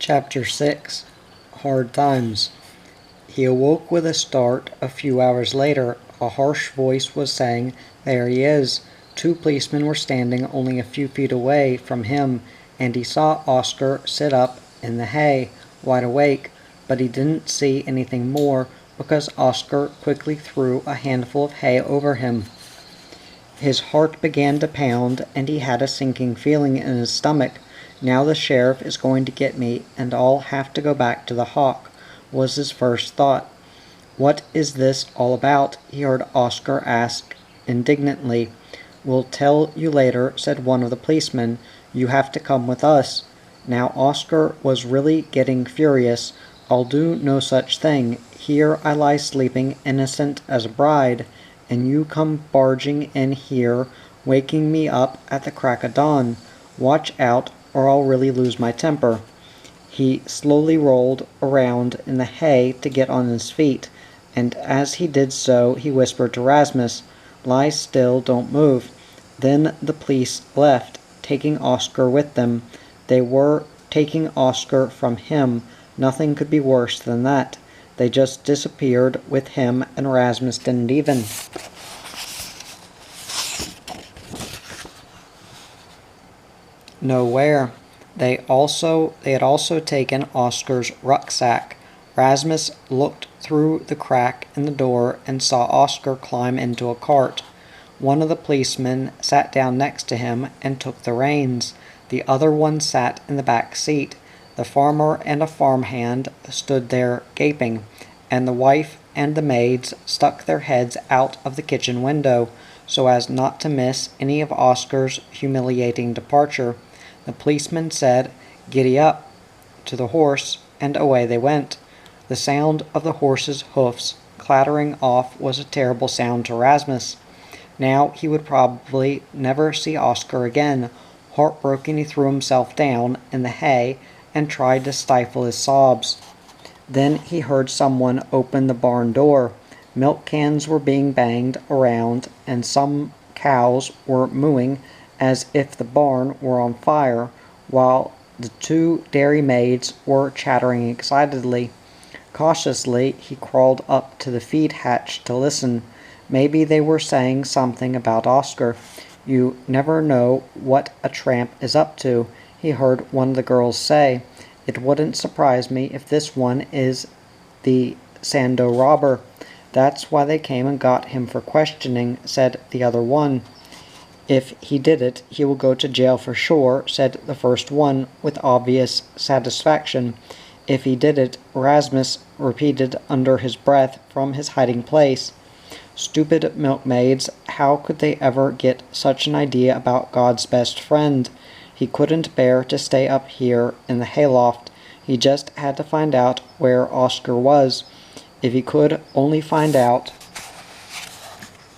Chapter 6. Hard Times. He awoke with a start. A few hours later, a harsh voice was saying, "There he is." Two policemen were standing only a few feet away from him, and he saw Oscar sit up in the hay, wide awake, but he didn't see anything more, because Oscar quickly threw a handful of hay over him. His heart began to pound, and he had a sinking feeling in his stomach. "Now the sheriff is going to get me, and I'll have to go back to the Hawk," was his first thought. "What is this all about?" he heard Oscar ask indignantly. "We'll tell you later," said one of the policemen. "You have to come with us." Now Oscar was really getting furious. "I'll do no such thing. Here I lie sleeping innocent as a bride, and you come barging in here, waking me up at the crack of dawn. Watch out, or I'll really lose my temper." He slowly rolled around in the hay to get on his feet, and as he did so he whispered to Rasmus, "Lie still, don't move." Then the police left, taking Oscar with them. They were taking Oscar from him. Nothing could be worse than that. They just disappeared with him, and Rasmus didn't even. Nowhere. They had also taken Oscar's rucksack. Rasmus looked through the crack in the door and saw Oscar climb into a cart. One of the policemen sat down next to him and took the reins. The other one sat in the back seat. The farmer and a farmhand stood there gaping, and the wife and the maids stuck their heads out of the kitchen window so as not to miss any of Oscar's humiliating departure. The policeman said, "Giddy up," to the horse, and away they went. The sound of the horse's hoofs clattering off was a terrible sound to Rasmus. Now he would probably never see Oscar again. Heartbroken, he threw himself down in the hay and tried to stifle his sobs. Then he heard someone open the barn door. Milk cans were being banged around, and some cows were mooing as if the barn were on fire, while the two dairy maids were chattering excitedly. Cautiously he crawled up to the feed hatch to listen. Maybe they were saying something about Oscar. "You never know what a tramp is up to," he heard one of the girls say. "It wouldn't surprise me if this one is the Sandow robber. That's why they came and got him for questioning," said the other one. "If he did it, he will go to jail for sure," said the first one with obvious satisfaction. "If he did it," Rasmus repeated under his breath from his hiding place. Stupid milkmaids, how could they ever get such an idea about God's best friend? He couldn't bear to stay up here in the hayloft. He just had to find out where Oscar was. If he could only find out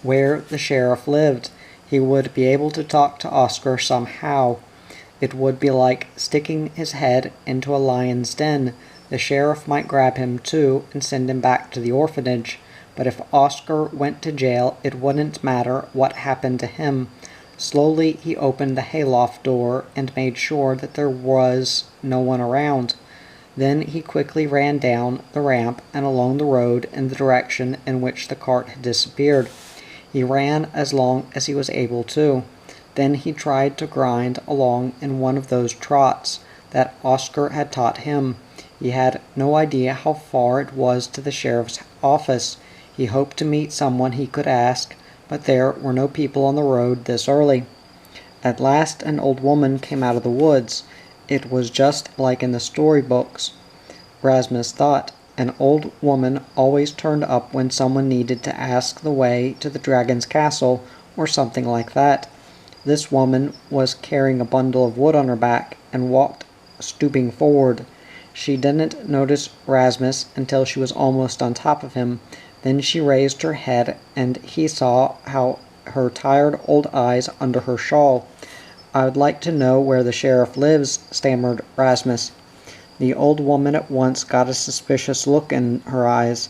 where the sheriff lived, he would be able to talk to Oscar somehow. It would be like sticking his head into a lion's den. The sheriff might grab him too and send him back to the orphanage. But if Oscar went to jail, it wouldn't matter what happened to him. Slowly he opened the hayloft door and made sure that there was no one around. Then he quickly ran down the ramp and along the road in the direction in which the cart had disappeared. He ran as long as he was able to. Then he tried to grind along in one of those trots that Oscar had taught him. He had no idea how far it was to the sheriff's office. He hoped to meet someone he could ask, but there were no people on the road this early. At last an old woman came out of the woods. It was just like in the storybooks, Rasmus thought. An old woman always turned up when someone needed to ask the way to the dragon's castle, or something like that. This woman was carrying a bundle of wood on her back, and walked stooping forward. She didn't notice Rasmus until she was almost on top of him. Then she raised her head, and he saw how her tired old eyes under her shawl. "I would like to know where the sheriff lives," stammered Rasmus. The old woman at once got a suspicious look in her eyes.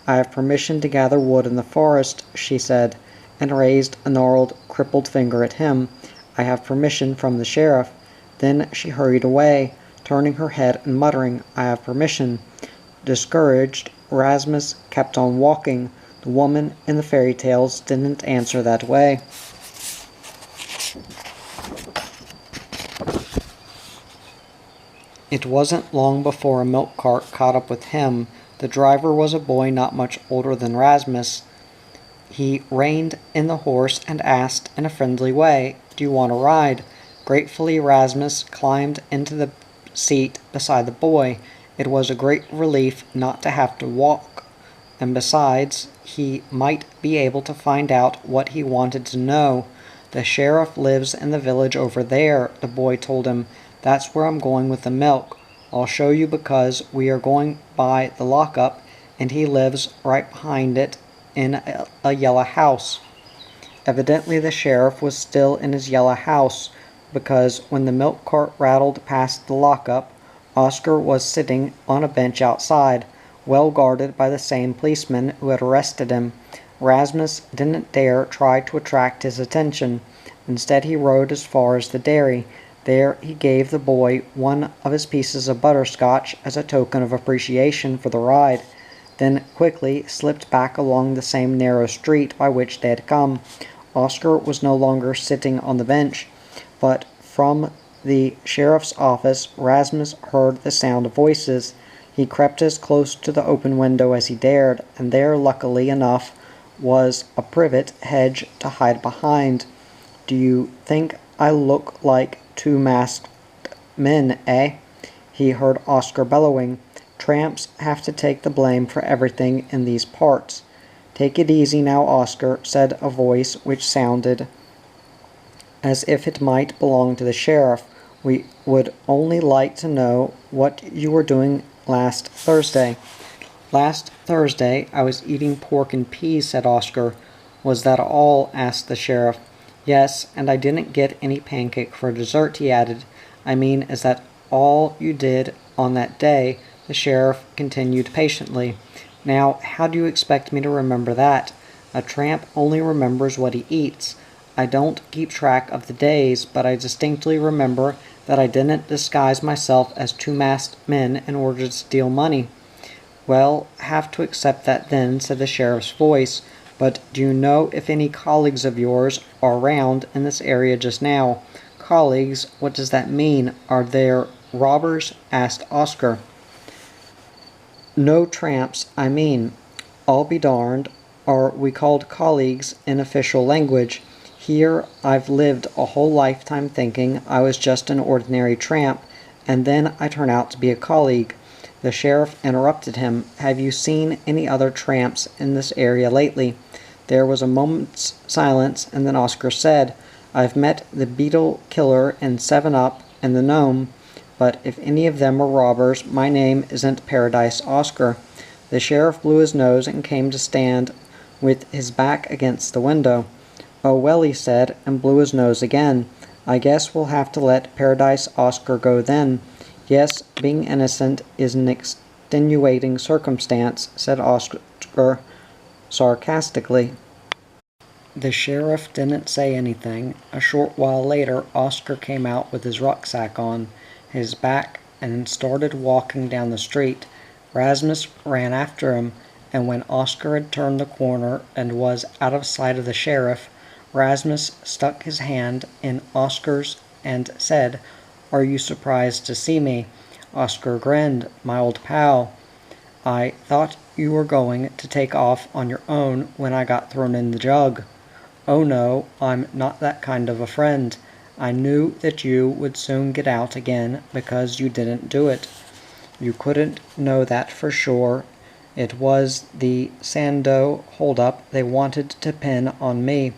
"I have permission to gather wood in the forest," she said, and raised a gnarled, crippled finger at him. "I have permission from the sheriff." Then she hurried away, turning her head and muttering, "I have permission." Discouraged, Rasmus kept on walking. The woman in the fairy tales didn't answer that way. It wasn't long before a milk cart caught up with him. The driver was a boy not much older than Rasmus. He reined in the horse and asked in a friendly way, "Do you want a ride?" Gratefully, Rasmus climbed into the seat beside the boy. It was a great relief not to have to walk, and besides, he might be able to find out what he wanted to know. "The sheriff lives in the village over there," the boy told him. "That's where I'm going with the milk. I'll show you because we are going by the lockup, and he lives right behind it in a yellow house." Evidently the sheriff was still in his yellow house, because when the milk cart rattled past the lockup, Oscar was sitting on a bench outside, well guarded by the same policeman who had arrested him. Rasmus didn't dare try to attract his attention. Instead, he rode as far as the dairy. There he gave the boy one of his pieces of butterscotch as a token of appreciation for the ride, then quickly slipped back along the same narrow street by which they had come. Oscar was no longer sitting on the bench, but from the sheriff's office Rasmus heard the sound of voices. He crept as close to the open window as he dared, and there, luckily enough, was a privet hedge to hide behind. "Do you think I look like two masked men, eh?" he heard Oscar bellowing. "Tramps have to take the blame for everything in these parts." "Take it easy now, Oscar," said a voice which sounded as if it might belong to the sheriff. "We would only like to know what you were doing last Thursday." "Last Thursday I was eating pork and peas," said Oscar. "Was that all?" asked the sheriff. "Yes, and I didn't get any pancake for dessert," he added. "I mean, is that all you did on that day?" The sheriff continued patiently. "Now, how do you expect me to remember that? A tramp only remembers what he eats. I don't keep track of the days, but I distinctly remember that I didn't disguise myself as two masked men in order to steal money." "Well, have to accept that then," said the sheriff's voice. "But do you know if any colleagues of yours are around in this area just now?" "Colleagues? What does that mean? Are there robbers?" asked Oscar. "No tramps, I mean. I'll be darned. Are we called colleagues in official language? Here I've lived a whole lifetime thinking I was just an ordinary tramp, and then I turn out to be a colleague." The sheriff interrupted him. "Have you seen any other tramps in this area lately?" There was a moment's silence, and then Oscar said, "I've met the beetle killer in 7-Up and the gnome, but if any of them are robbers, my name isn't Paradise Oscar." The sheriff blew his nose and came to stand with his back against the window. "Oh, well," he said, and blew his nose again. "I guess we'll have to let Paradise Oscar go then." "Yes, being innocent is an extenuating circumstance," said Oscar sarcastically. The sheriff didn't say anything. A short while later, Oscar came out with his rucksack on his back and started walking down the street. Rasmus ran after him, and when Oscar had turned the corner and was out of sight of the sheriff, Rasmus stuck his hand in Oscar's and said, "Are you surprised to see me?" Oscar grinned. "My old pal, I thought you were going to take off on your own when I got thrown in the jug." "Oh no, I'm not that kind of a friend. I knew that you would soon get out again because you didn't do it." "You couldn't know that for sure. It was the Sandow hold-up they wanted to pin on me,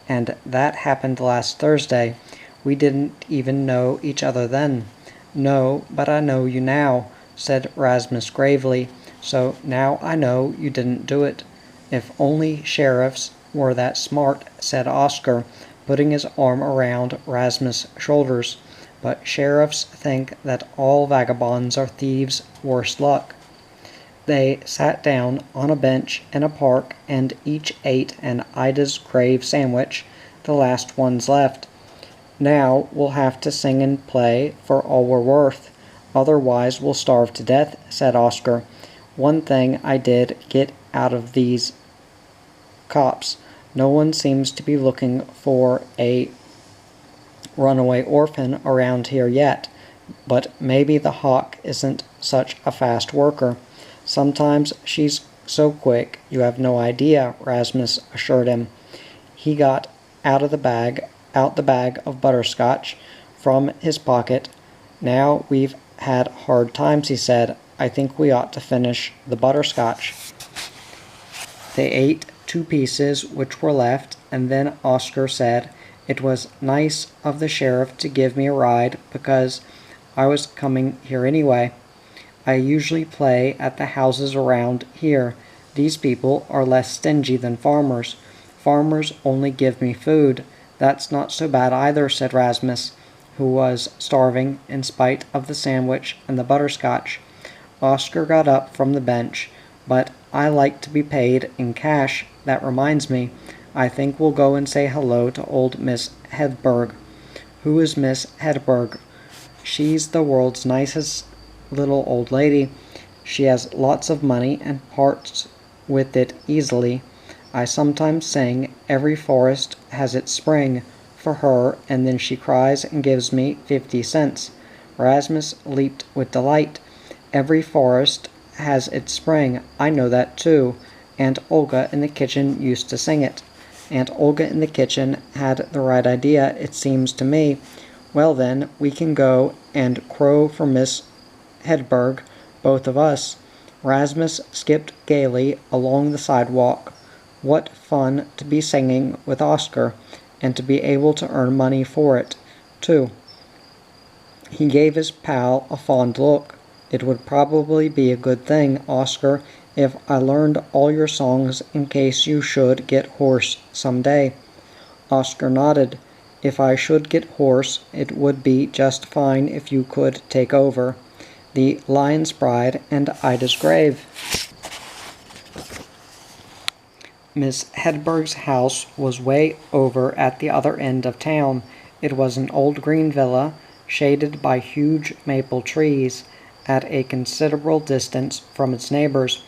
and that happened last Thursday. We didn't even know each other then." "No, but I know you now," said Rasmus gravely. "So now I know you didn't do it." "If only sheriffs were that smart," said Oscar, putting his arm around Rasmus' shoulders. "But sheriffs think that all vagabonds are thieves, worse luck." They sat down on a bench in a park and each ate an Ida's Crave sandwich, the last ones left. "Now we'll have to sing and play for all we're worth. Otherwise we'll starve to death, said Oscar. One thing I did get out of these cops. No one seems to be looking for a runaway orphan around here yet, but maybe the hawk isn't such a fast worker. Sometimes she's so quick you have no idea, Rasmus assured him. He got out the bag of butterscotch from his pocket. Now we've had hard times, he said. I think we ought to finish the butterscotch. They ate 2 pieces which were left, and then Oscar said, It was nice of the sheriff to give me a ride because I was coming here anyway. I usually play at the houses around here. These people are less stingy than farmers. Farmers only give me food. That's not so bad either, said Rasmus, who was starving in spite of the sandwich and the butterscotch. Oscar got up from the bench. But I like to be paid in cash. That reminds me. I think we'll go and say hello to old Miss Hedberg. Who is Miss Hedberg? She's the world's nicest little old lady. She has lots of money and parts with it easily. I sometimes sing Every Forest Has Its Spring for her, and then she cries and gives me 50 cents. Rasmus leaped with delight. Every forest has its spring. I know that too. Aunt Olga in the kitchen used to sing it. Aunt Olga in the kitchen had the right idea, it seems to me. Well then, we can go and crow for Miss Hedberg, both of us. Rasmus skipped gaily along the sidewalk. What fun to be singing with Oscar, and to be able to earn money for it, too. He gave his pal a fond look. It would probably be a good thing, Oscar, if I learned all your songs in case you should get hoarse some day. Oscar nodded. If I should get hoarse, it would be just fine if you could take over. The Lion's Bride and Ida's Grave. Miss Hedberg's house was way over at the other end of town. It was an old green villa, shaded by huge maple trees, at a considerable distance from its neighbors.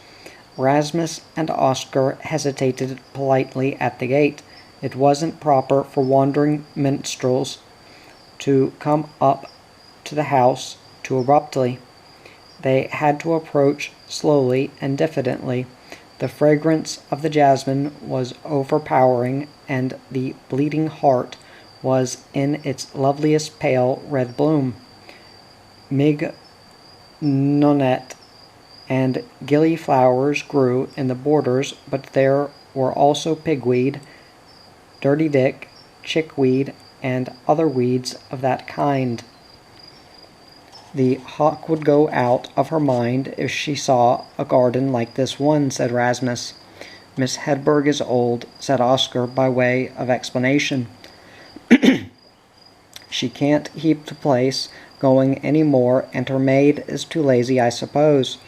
Rasmus and Oscar hesitated politely at the gate. It wasn't proper for wandering minstrels to come up to the house too abruptly. They had to approach slowly and diffidently. The fragrance of the jasmine was overpowering, and the bleeding heart was in its loveliest pale red bloom. Mignonette and gillyflowers grew in the borders, but there were also pigweed, dirty dick, chickweed, and other weeds of that kind. The hawk would go out of her mind if she saw a garden like this one, said Rasmus. Miss Hedberg is old, said Oscar by way of explanation. She can't keep the place going any more, and her maid is too lazy, I suppose.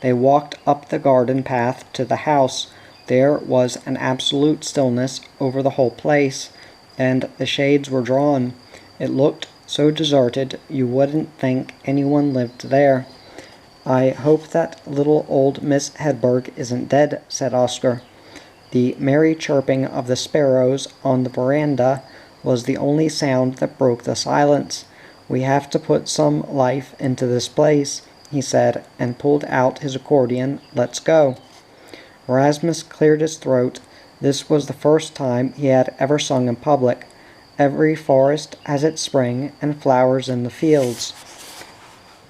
They walked up the garden path to the house. There was an absolute stillness over the whole place, and the shades were drawn. It looked so deserted you wouldn't think anyone lived there. I hope that little old Miss Hedberg isn't dead, said Oscar. The merry chirping of the sparrows on the veranda was the only sound that broke the silence. We have to put some life into this place, he said, and pulled out his accordion. Let's go. Rasmus cleared his throat. This was the first time he had ever sung in public. Every forest has its spring, and flowers in the fields.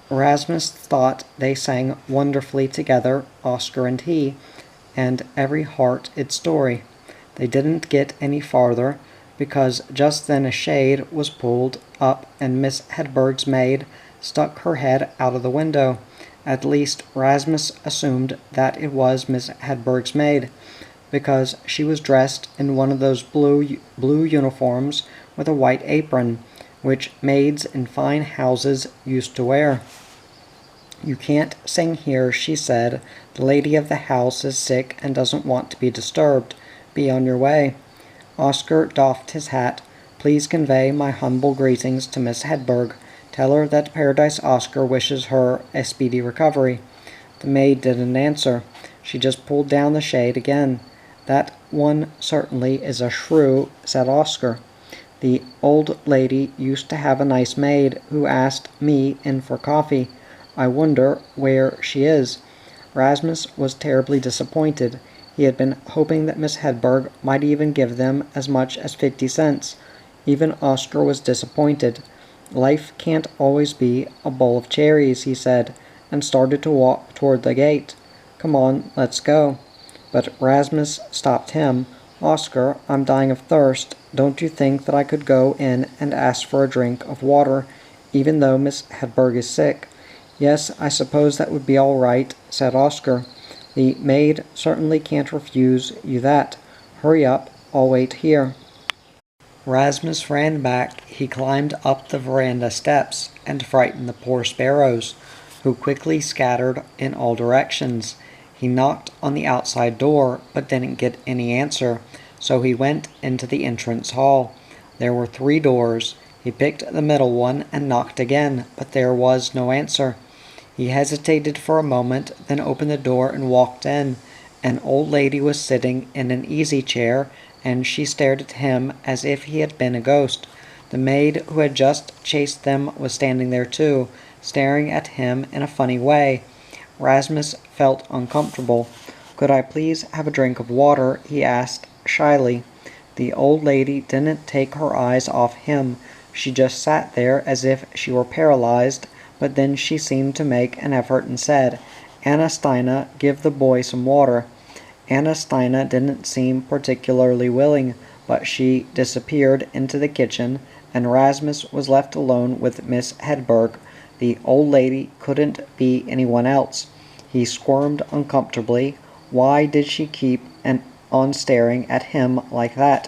Rasmus thought they sang wonderfully together, Oscar and he, and every heart its story. They didn't get any farther, because just then a shade was pulled up and Miss Hedberg's maid stuck her head out of the window. At least Rasmus assumed that it was Miss Hedberg's maid, because she was dressed in one of those blue uniforms with a white apron, which maids in fine houses used to wear. You can't sing here, she said. The lady of the house is sick and doesn't want to be disturbed. Be on your way. Oscar doffed his hat. Please convey my humble greetings to Miss Hedberg. Tell her that Paradise Oscar wishes her a speedy recovery." The maid didn't answer. She just pulled down the shade again. "That one certainly is a shrew," said Oscar. "The old lady used to have a nice maid who asked me in for coffee. I wonder where she is." Rasmus was terribly disappointed. He had been hoping that Miss Hedberg might even give them as much as 50 cents. Even Oscar was disappointed. "Life can't always be a bowl of cherries," he said, and started to walk toward the gate. "Come on, let's go." But Rasmus stopped him. "Oscar, I'm dying of thirst. Don't you think that I could go in and ask for a drink of water, even though Miss Hedberg is sick?" "Yes, I suppose that would be all right," said Oscar. "The maid certainly can't refuse you that. Hurry up, I'll wait here." Rasmus ran back. He climbed up the veranda steps and frightened the poor sparrows, who quickly scattered in all directions. He knocked on the outside door, but didn't get any answer, so he went into the entrance hall. There were 3 doors. He picked the middle one and knocked again, but there was no answer. He hesitated for a moment, then opened the door and walked in. An old lady was sitting in an easy chair, and she stared at him as if he had been a ghost. The maid who had just chased them was standing there too, staring at him in a funny way. Rasmus felt uncomfortable. "Could I please have a drink of water?" he asked shyly. The old lady didn't take her eyes off him. She just sat there as if she were paralyzed, but then she seemed to make an effort and said, "Anna Steina, give the boy some water." Anna Steina didn't seem particularly willing, but she disappeared into the kitchen, and Rasmus was left alone with Miss Hedberg. The old lady couldn't be anyone else. He squirmed uncomfortably. Why did she keep on staring at him like that?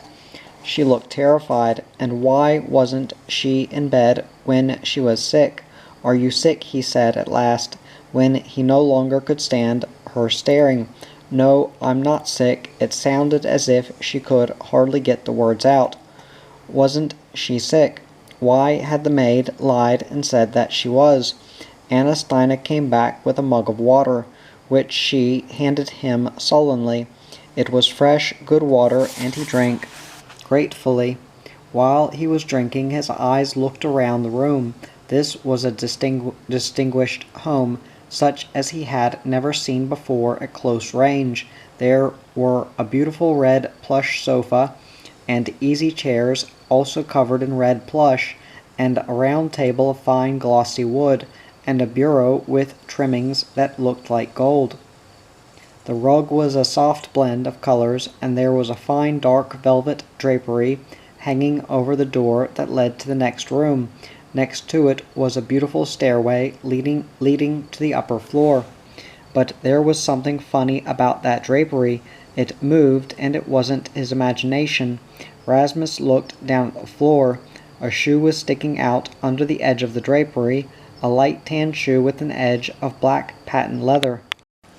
She looked terrified, and why wasn't she in bed when she was sick? "Are you sick?" he said at last, when he no longer could stand her staring. "No, I'm not sick." It sounded as if she could hardly get the words out. Wasn't she sick? Why had the maid lied and said that she was? Anna Steina came back with a mug of water, which she handed him sullenly. It was fresh, good water, and he drank gratefully. While he was drinking, his eyes looked around the room. This was a distinguished home, such as he had never seen before at close range. There were a beautiful red plush sofa, and easy chairs, also covered in red plush, and a round table of fine glossy wood, and a bureau with trimmings that looked like gold. The rug was a soft blend of colors, and there was a fine dark velvet drapery hanging over the door that led to the next room. Next to it was a beautiful stairway leading to the upper floor. But there was something funny about that drapery. It moved, and it wasn't his imagination. Rasmus looked down at the floor. A shoe was sticking out under the edge of the drapery, a light tan shoe with an edge of black patent leather.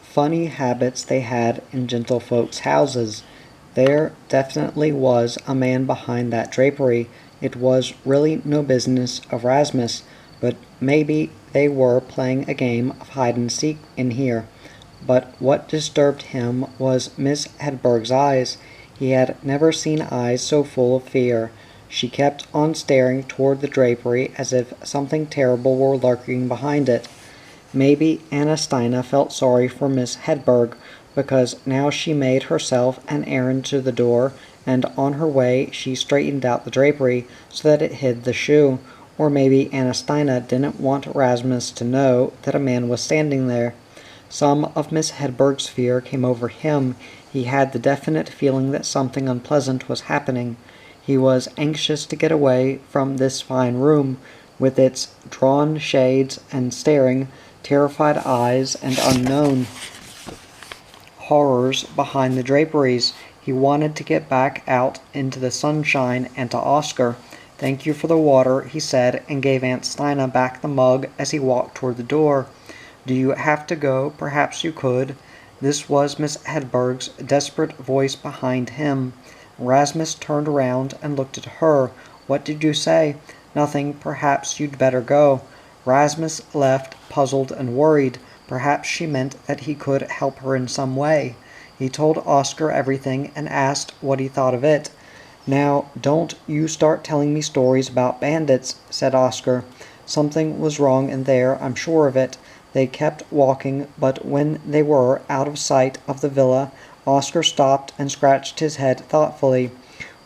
Funny habits they had in gentlefolks' houses. There definitely was a man behind that drapery. It was really no business of Rasmus, but maybe they were playing a game of hide-and-seek in here. But what disturbed him was Miss Hedberg's eyes. He had never seen eyes so full of fear. She kept on staring toward the drapery as if something terrible were lurking behind it. Maybe Anna Steina felt sorry for Miss Hedberg, because now she made herself an errand to the door, and on her way she straightened out the drapery so that it hid the shoe. Or maybe Anna Steina didn't want Rasmus to know that a man was standing there. Some of Miss Hedberg's fear came over him. He had the definite feeling that something unpleasant was happening. He was anxious to get away from this fine room, with its drawn shades and staring, terrified eyes and unknown horrors behind the draperies. He wanted to get back out into the sunshine and to Oscar. "Thank you for the water," he said, and gave Aunt Steina back the mug as he walked toward the door. "Do you have to go? Perhaps you could." This was Miss Hedberg's desperate voice behind him. Rasmus turned around and looked at her. "What did you say?" Nothing. Perhaps you'd better go." Rasmus left, puzzled and worried. Perhaps she meant that he could help her in some way. He told Oscar everything and asked what he thought of it. "Now, don't you start telling me stories about bandits," said Oscar. Something was wrong in there, I'm sure of it. They kept walking, but when they were out of sight of the villa, Oscar stopped and scratched his head thoughtfully.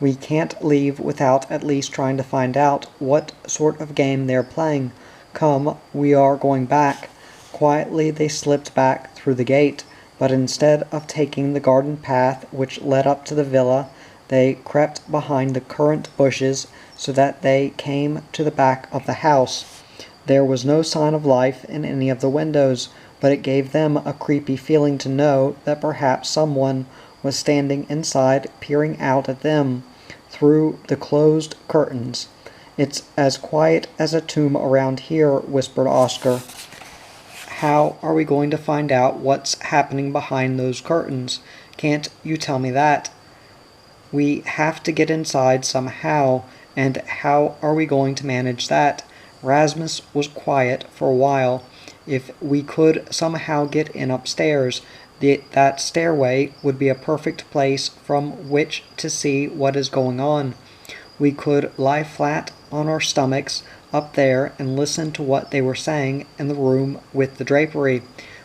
"We can't leave without at least trying to find out what sort of game they're playing. Come, we are going back." Quietly they slipped back through the gate, but instead of taking the garden path which led up to the villa, they crept behind the currant bushes so that they came to the back of the house. There was no sign of life in any of the windows, but it gave them a creepy feeling to know that perhaps someone was standing inside peering out at them through the closed curtains. "It's as quiet as a tomb around here," whispered Oscar. "How are we going to find out what's happening behind those curtains? Can't you tell me that?" "We have to get inside somehow, and how are we going to manage that?" Rasmus was quiet for a while. "If we could somehow get in upstairs, that stairway would be a perfect place from which to see what is going on. We could lie flat on our stomachs up there and listen to what they were saying in the room with the drapery."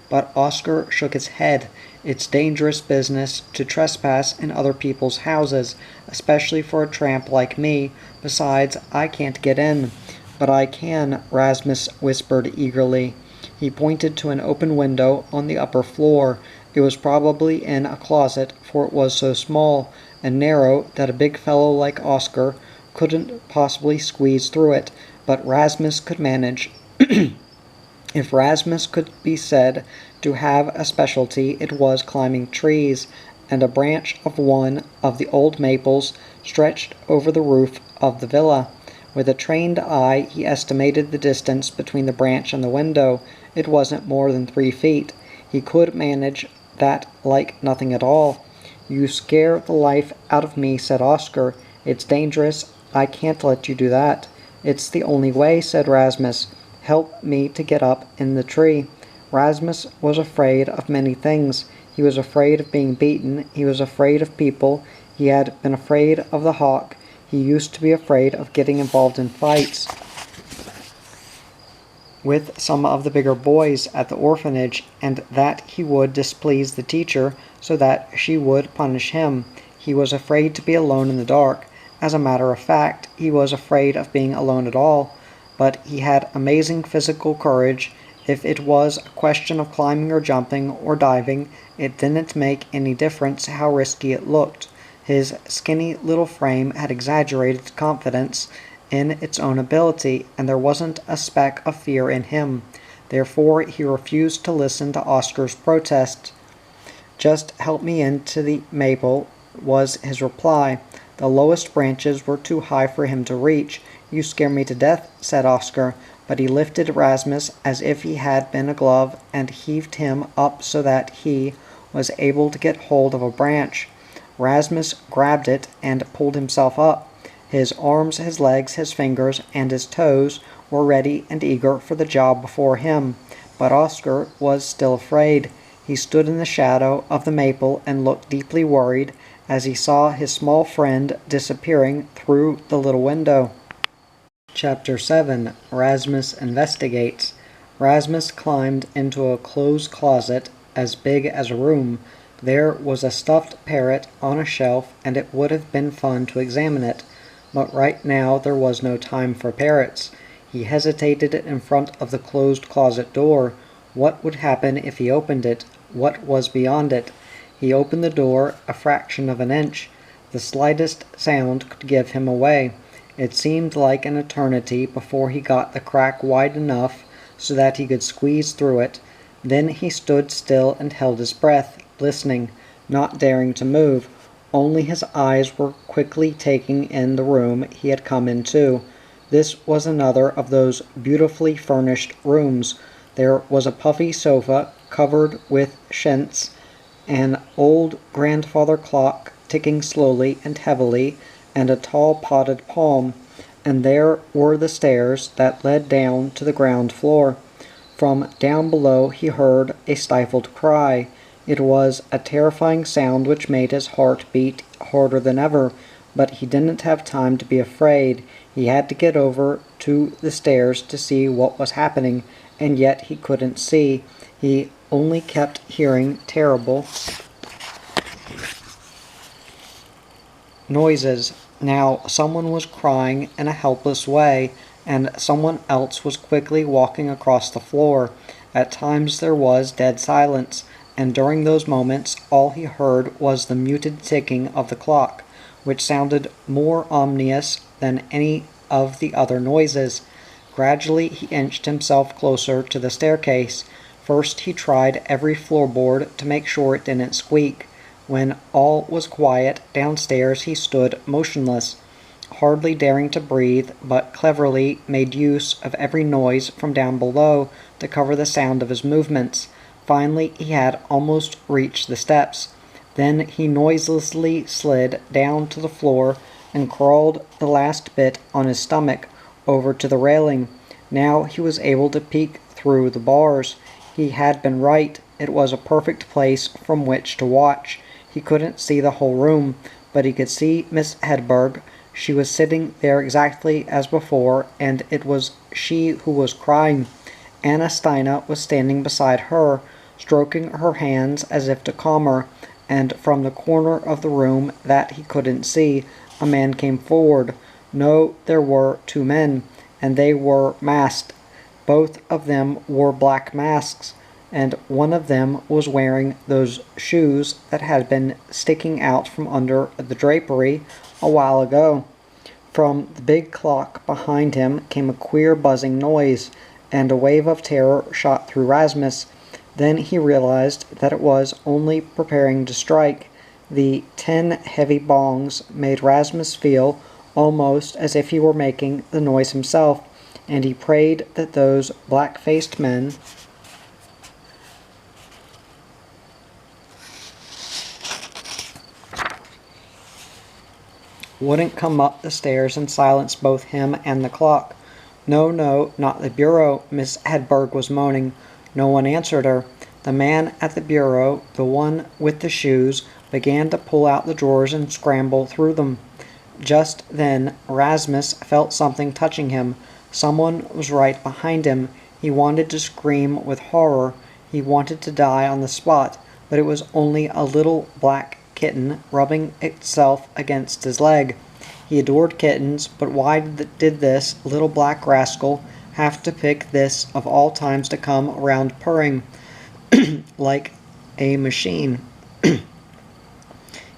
But Oscar shook his head. "It's dangerous business to trespass in other people's houses, especially for a tramp like me. Besides, I can't get in." "But I can," Rasmus whispered eagerly. He pointed to an open window on the upper floor. It was probably in a closet, for it was so small and narrow that a big fellow like Oscar couldn't possibly squeeze through it, but Rasmus could manage. If Rasmus could be said to have a specialty, it was climbing trees, and a branch of one of the old maples stretched over the roof of the villa. With a trained eye, he estimated the distance between the branch and the window. It wasn't more than 3 feet. He could manage that like nothing at all. "You scare the life out of me," said Oscar. "It's dangerous. I can't let you do that." "It's the only way," said Rasmus. "Help me to get up in the tree." Rasmus was afraid of many things. He was afraid of being beaten. He was afraid of people. He had been afraid of the hawk. He used to be afraid of getting involved in fights with some of the bigger boys at the orphanage, and that he would displease the teacher so that she would punish him. He was afraid to be alone in the dark. As a matter of fact, he was afraid of being alone at all. But he had amazing physical courage. If it was a question of climbing or jumping or diving, it didn't make any difference how risky it looked. His skinny little frame had exaggerated confidence in its own ability, and there wasn't a speck of fear in him. Therefore, he refused to listen to Oscar's protest. "Just help me into the maple," was his reply. The lowest branches were too high for him to reach. "You scare me to death," said Oscar, but he lifted Rasmus as if he had been a glove and heaved him up so that he was able to get hold of a branch. Rasmus grabbed it and pulled himself up. His arms, his legs, his fingers, and his toes were ready and eager for the job before him, but Oscar was still afraid. He stood in the shadow of the maple and looked deeply worried as he saw his small friend disappearing through the little window. Chapter 7. Rasmus Investigates. Rasmus climbed into a closed closet as big as a room. There was a stuffed parrot on a shelf, and it would have been fun to examine it. But right now there was no time for parrots. He hesitated in front of the closed closet door. What would happen if he opened it? What was beyond it? He opened the door a fraction of an inch. The slightest sound could give him away. It seemed like an eternity before he got the crack wide enough so that he could squeeze through it. Then he stood still and held his breath, listening, not daring to move. Only his eyes were quickly taking in the room he had come into. This was another of those beautifully furnished rooms. There was a puffy sofa covered with chintz, an old grandfather clock ticking slowly and heavily, and a tall potted palm. and there were the stairs that led down to the ground floor. From down below he heard a stifled cry. It was a terrifying sound which made his heart beat harder than ever, but he didn't have time to be afraid. He had to get over to the stairs to see what was happening, and yet he couldn't see. He only kept hearing terrible noises. Now someone was crying in a helpless way, and someone else was quickly walking across the floor. At times there was dead silence, and during those moments all he heard was the muted ticking of the clock, which sounded more ominous than any of the other noises. Gradually he inched himself closer to the staircase. First he tried every floorboard to make sure it didn't squeak. When all was quiet downstairs he stood motionless, hardly daring to breathe, but cleverly made use of every noise from down below to cover the sound of his movements. Finally he had almost reached the steps. Then he noiselessly slid down to the floor and crawled the last bit on his stomach over to the railing. Now he was able to peek through the bars. He had been right. It was a perfect place from which to watch. He couldn't see the whole room, but he could see Miss Hedberg. She was sitting there exactly as before, and it was she who was crying. Anna Steina was standing beside her, stroking her hands as if to calm her, and from the corner of the room that he couldn't see, a man came forward. No, there were two men, and they were masked. Both of them wore black masks, and one of them was wearing those shoes that had been sticking out from under the drapery a while ago. From the big clock behind him came a queer buzzing noise, and a wave of terror shot through Rasmus. Then he realized that it was only preparing to strike. The 10 heavy bongs made Rasmus feel almost as if he were making the noise himself, and he prayed that those black-faced men wouldn't come up the stairs and silence both him and the clock. No, no, not the bureau, Miss Hedberg was moaning. No one answered her. The man at the bureau, the one with the shoes, began to pull out the drawers and scramble through them. Just then Rasmus felt something touching him. Someone was right behind him. He wanted to scream with horror. He wanted to die on the spot, but it was only a little black kitten rubbing itself against his leg. He adored kittens, but why did this little black rascal have to pick this of all times to come around purring like a machine?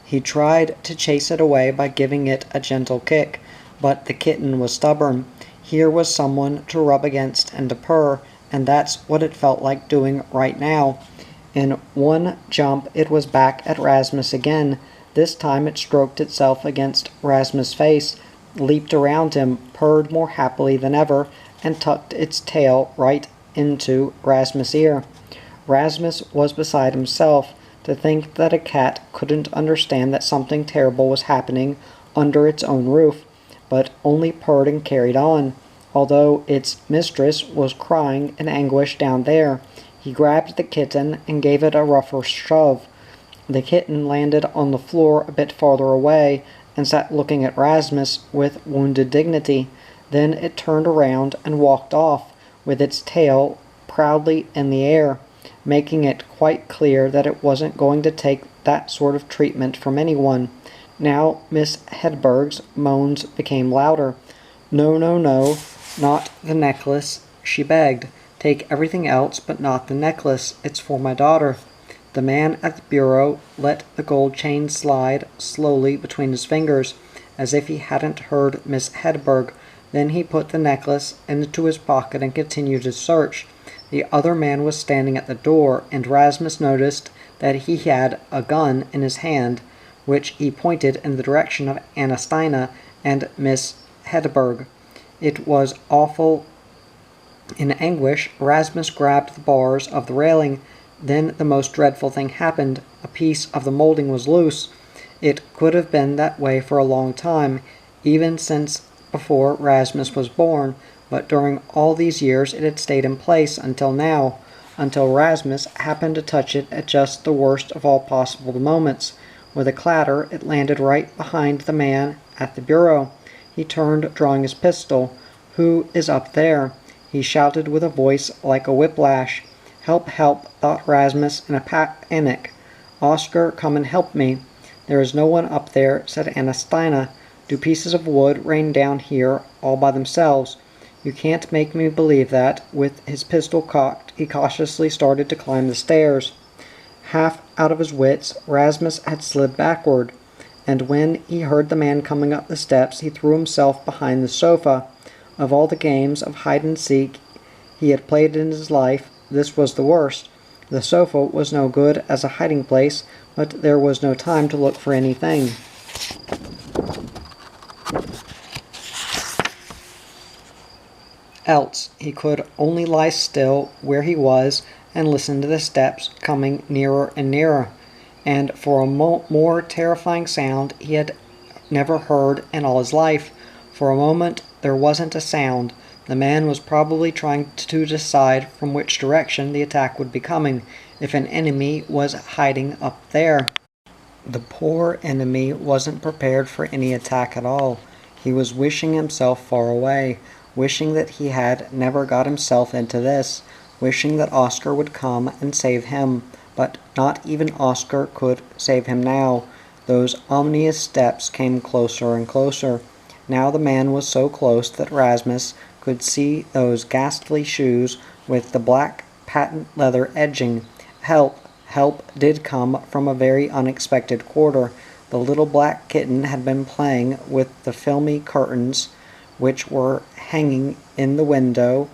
He tried to chase it away by giving it a gentle kick, but the kitten was stubborn. Here was someone to rub against and to purr, and that's what it felt like doing right now. In one jump it was back at Rasmus again. This time it stroked itself against Rasmus' face, leaped around him, purred more happily than ever, and tucked its tail right into Rasmus' ear. Rasmus was beside himself. To think that a cat couldn't understand that something terrible was happening under its own roof, but only purred and carried on, although its mistress was crying in anguish down there. He grabbed the kitten and gave it a rougher shove. The kitten landed on the floor a bit farther away and sat looking at Rasmus with wounded dignity. Then it turned around and walked off, with its tail proudly in the air, making it quite clear that it wasn't going to take that sort of treatment from anyone. Now Miss Hedberg's moans became louder. "No, no, no, not the necklace," she begged. "Take everything else, but not the necklace. It's for my daughter." The man at the bureau let the gold chain slide slowly between his fingers, as if he hadn't heard Miss Hedberg. Then he put the necklace into his pocket and continued his search. The other man was standing at the door, and Rasmus noticed that he had a gun in his hand, which he pointed in the direction of Anna Steina and Miss Hedberg. It was awful. In anguish, Rasmus grabbed the bars of the railing. Then the most dreadful thing happened. A piece of the molding was loose. It could have been that way for a long time, even since before Rasmus was born, but during all these years it had stayed in place until now, until Rasmus happened to touch it at just the worst of all possible moments. With a clatter, it landed right behind the man at the bureau. He turned, drawing his pistol. "Who is up there?" he shouted with a voice like a whiplash. "Help, help," thought Rasmus in a panic. "Oscar, come and help me." "There is no one up there," said Anastina. "Do pieces of wood rain down here all by themselves?" "You can't make me believe that." With his pistol cocked, he cautiously started to climb the stairs. Half out of his wits, Rasmus had slid backward, and when he heard the man coming up the steps, he threw himself behind the sofa. Of all the games of hide-and-seek he had played in his life, this was the worst. The sofa was no good as a hiding place, but there was no time to look for anything. Else he could only lie still where he was and listen to the steps coming nearer and nearer, and for a more terrifying sound he had never heard in all his life. For a moment there wasn't a sound. The man was probably trying to decide from which direction the attack would be coming, if an enemy was hiding up there. The poor enemy wasn't prepared for any attack at all. He was wishing himself far away, wishing that he had never got himself into this, wishing that Oscar would come and save him, but not even Oscar could save him now. Those ominous steps came closer and closer. Now the man was so close that Rasmus could see those ghastly shoes with the black patent leather edging. Help, help did come from a very unexpected quarter. The little black kitten had been playing with the filmy curtains which were hanging in the window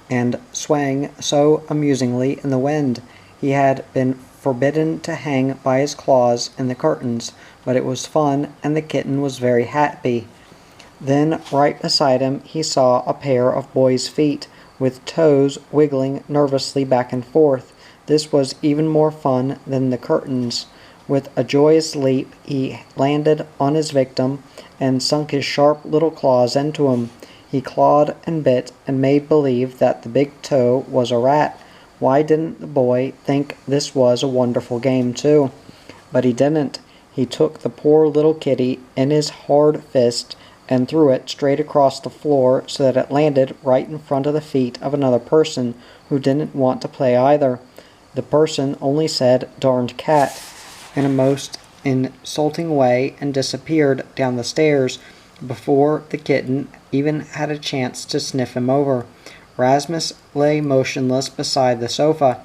and swaying so amusingly in the wind. He had been forbidden to hang by his claws in the curtains, but it was fun, and the kitten was very happy. Then, right beside him, he saw a pair of boy's feet, with toes wiggling nervously back and forth. This was even more fun than the curtains. With a joyous leap, he landed on his victim and sunk his sharp little claws into him. He clawed and bit and made believe that the big toe was a rat. Why didn't the boy think this was a wonderful game, too? But he didn't. He took the poor little kitty in his hard fist and threw it straight across the floor so that it landed right in front of the feet of another person who didn't want to play either. The person only said, "Darned cat," in a most insulting way and disappeared down the stairs before the kitten even had a chance to sniff him over. Rasmus lay motionless beside the sofa,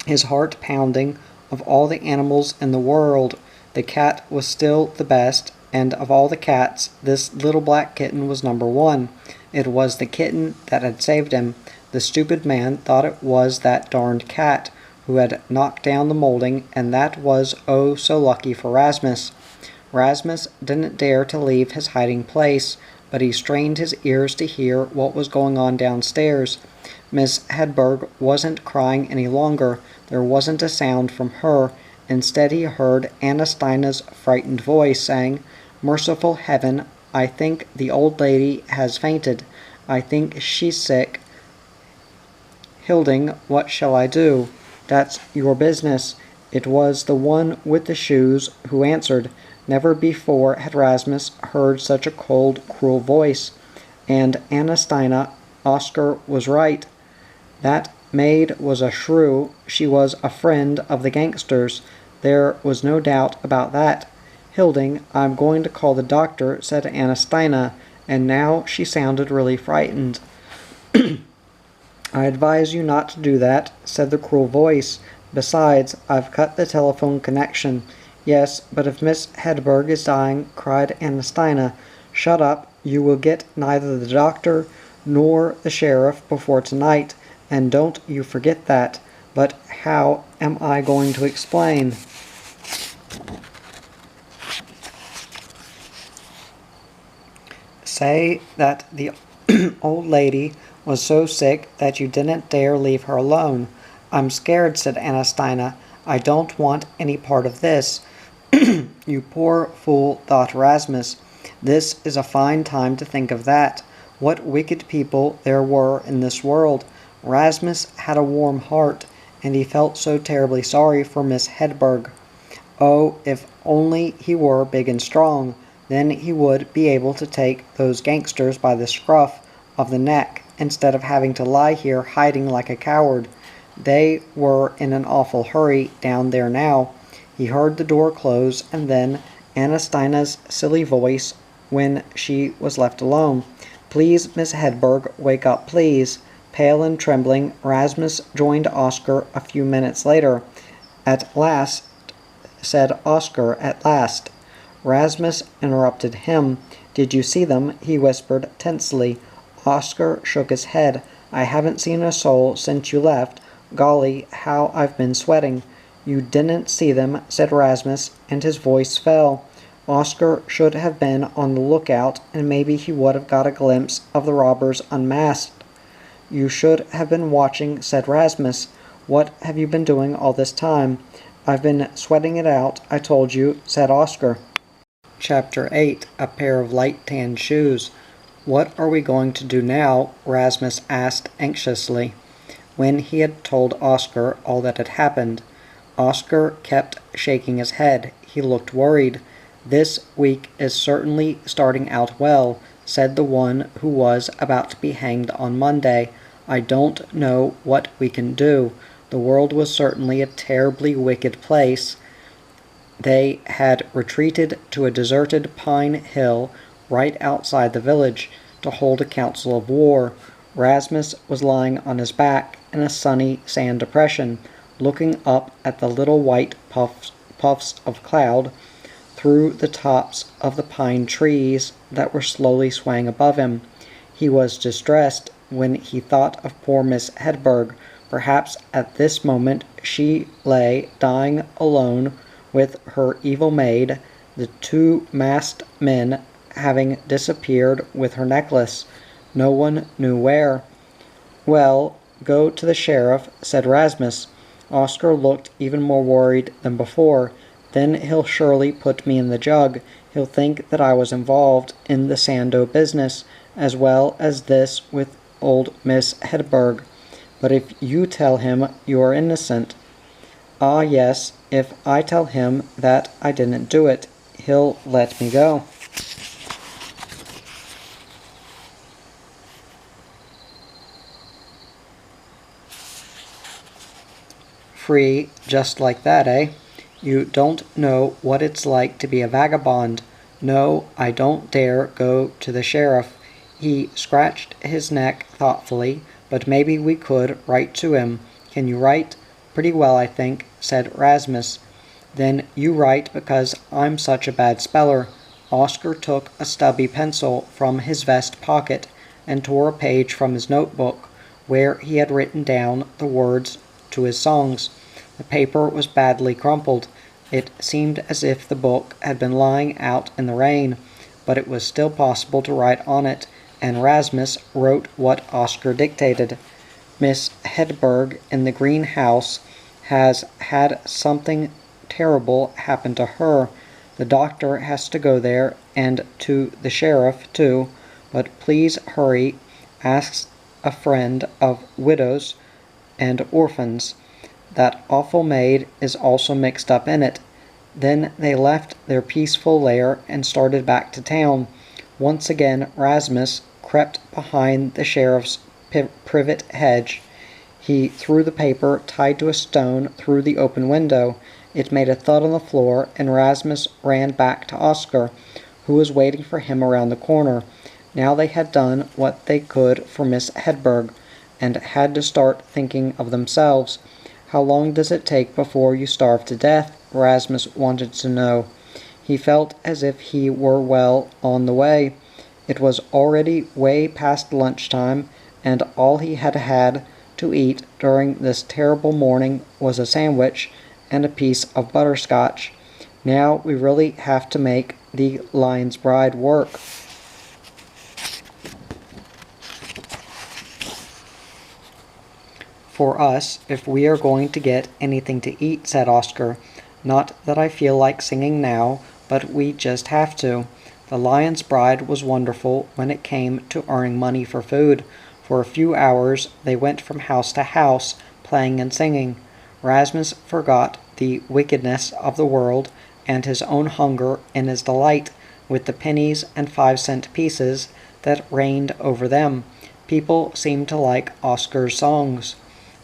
his heart pounding. Of all the animals in the world, the cat was still the best, and of all the cats, this little black kitten was number one. It was the kitten that had saved him. The stupid man thought it was that darned cat who had knocked down the molding, and that was oh so lucky for Rasmus. Rasmus didn't dare to leave his hiding place, but he strained his ears to hear what was going on downstairs. Miss Hedberg wasn't crying any longer. There wasn't a sound from her. Instead he heard Anastina's frightened voice saying, "Merciful heaven, I think the old lady has fainted. I think she's sick. Hilding, what shall I do?" "That's your business." It was the one with the shoes who answered. Never before had Rasmus heard such a cold, cruel voice. And Anastina, Oscar was right. That maid was a shrew. She was a friend of the gangsters. There was no doubt about that. "Hilding, I'm going to call the doctor," said Anastina, and now she sounded really frightened. "I advise you not to do that," said the cruel voice. "Besides, I've cut the telephone connection." "Yes, but if Miss Hedberg is dying," cried Anastina. "Shut up. You will get neither the doctor nor the sheriff before tonight, and don't you forget that." "But how am I going to explain?" "Say that the old lady was so sick that you didn't dare leave her alone." "I'm scared," said Anastina. "I don't want any part of this." "You poor fool," thought Rasmus. This is a fine time to think of that. What wicked people there were in this world. Rasmus had a warm heart, and he felt so terribly sorry for Miss Hedberg. Oh, if only he were big and strong, then he would be able to take those gangsters by the scruff of the neck, instead of having to lie here hiding like a coward. They were in an awful hurry down there now. He heard the door close, and then Anastina's silly voice when she was left alone. "Please, Miss Hedberg, wake up, please." Pale and trembling, Rasmus joined Oscar a few minutes later. "At last," said Oscar, "at last." Rasmus interrupted him. "Did you see them?" he whispered tensely. Oscar shook his head. "I haven't seen a soul since you left. Golly, how I've been sweating." "You didn't see them," said Rasmus, and his voice fell. Oscar should have been on the lookout, and maybe he would have got a glimpse of the robbers unmasked. "You should have been watching," said Rasmus. "What have you been doing all this time?" "I've been sweating it out, I told you," said Oscar. Chapter 8. A pair of light tan shoes. "What are we going to do now?" Rasmus asked anxiously, when he had told Oscar all that had happened. Oscar kept shaking his head. He looked worried. "This week is certainly starting out well," said the one who was about to be hanged on Monday. "I don't know what we can do. The world was certainly a terribly wicked place." They had retreated to a deserted pine hill right outside the village to hold a council of war. Rasmus was lying on his back in a sunny sand depression, looking up at the little white puffs of cloud through the tops of the pine trees that were slowly swaying above him. He was distressed when he thought of poor Miss Hedberg. Perhaps at this moment she lay dying alone with her evil maid, the two masked men having disappeared with her necklace. No one knew where. "Well, go to the sheriff," said Rasmus. Oscar looked even more worried than before. "Then he'll surely put me in the jug. He'll think that I was involved in the Sando business, as well as this with old Miss Hedberg. But if you tell him you are innocent—" "Ah, yes, if I tell him that I didn't do it, he'll let me go." Free, just like that, eh? You don't know what it's like to be a vagabond. No, I don't dare go to the sheriff. He scratched his neck thoughtfully, but maybe we could write to him. Can you write? Pretty well, I think, said Rasmus. Then you write, because I'm such a bad speller. Oscar took a stubby pencil from his vest pocket and tore a page from his notebook, where he had written down the words to his songs. The paper was badly crumpled. It seemed as if the book had been lying out in the rain, but it was still possible to write on it, and Rasmus wrote what Oscar dictated. "Miss Hedberg in the greenhouse has had something terrible happen to her. The doctor has to go there, and to the sheriff, too. But please hurry. Ask a friend of widows and orphans. That awful maid is also mixed up in it." Then they left their peaceful lair and started back to town. Once again Rasmus crept behind the sheriff's privet hedge. He threw the paper tied to a stone through the open window. It made a thud on the floor, and Rasmus ran back to Oscar, who was waiting for him around the corner. Now they had done what they could for Miss Hedberg, and had to start thinking of themselves. "How long does it take before you starve to death?" Rasmus wanted to know. He felt as if he were well on the way. It was already way past lunchtime, and all he had had to eat during this terrible morning was a sandwich and a piece of butterscotch. Now we really have to make the Lion's Bride work. "For us, if we are going to get anything to eat," said Oscar. "Not that I feel like singing now, but we just have to. The Lion's Bride was wonderful when it came to earning money for food. For a few hours they went from house to house, playing and singing. Rasmus forgot the wickedness of the world and his own hunger in his delight with the pennies and 5-cent pieces that reigned over them. People seemed to like Oscar's songs.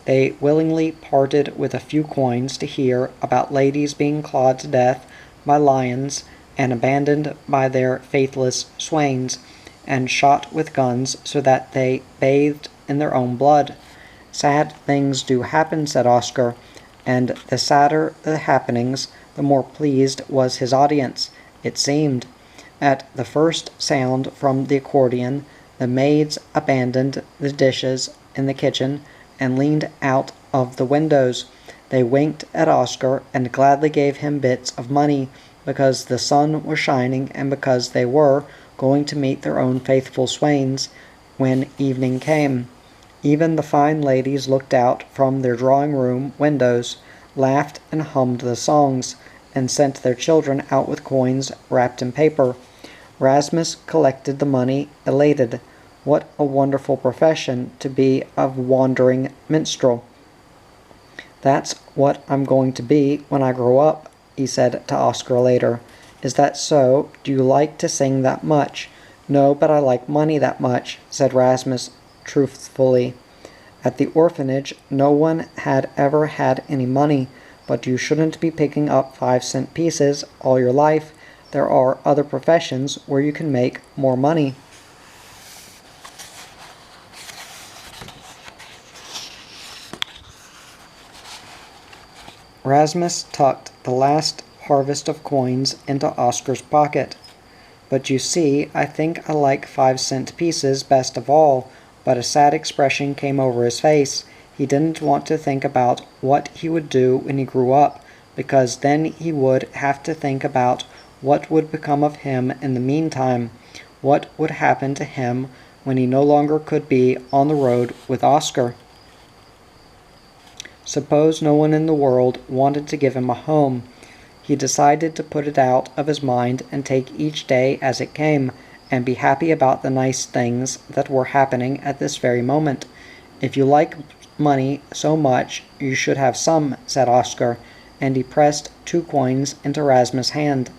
They willingly parted with a few coins to hear about ladies being clawed to death by lions and abandoned by their faithless swains, and shot with guns so that they bathed in their own blood. Sad things do happen, said Oscar, and the sadder the happenings, the more pleased was his audience, it seemed. At the first sound from the accordion, the maids abandoned the dishes in the kitchen and leaned out of the windows. They winked at Oscar and gladly gave him bits of money, because the sun was shining and because they were going to meet their own faithful swains when evening came. Even the fine ladies looked out from their drawing-room windows, laughed and hummed the songs, and sent their children out with coins wrapped in paper. Rasmus collected the money, elated. What a wonderful profession to be a wandering minstrel. That's what I'm going to be when I grow up, he said to Oscar later. Is that so? Do you like to sing that much? No, but I like money that much, said Rasmus truthfully. At the orphanage, no one had ever had any money, but you shouldn't be picking up 5-cent pieces all your life. There are other professions where you can make more money. Rasmus tucked the last harvest of coins into Oscar's pocket. But you see, I think I like 5-cent pieces best of all. But a sad expression came over his face. He didn't want to think about what he would do when he grew up, because then he would have to think about what would become of him in the meantime. What would happen to him when he no longer could be on the road with Oscar? Suppose no one in the world wanted to give him a home. He decided to put it out of his mind and take each day as it came, and be happy about the nice things that were happening at this very moment. If you like money so much, you should have some, said Oscar, and he pressed 2 coins into Rasmus' hand.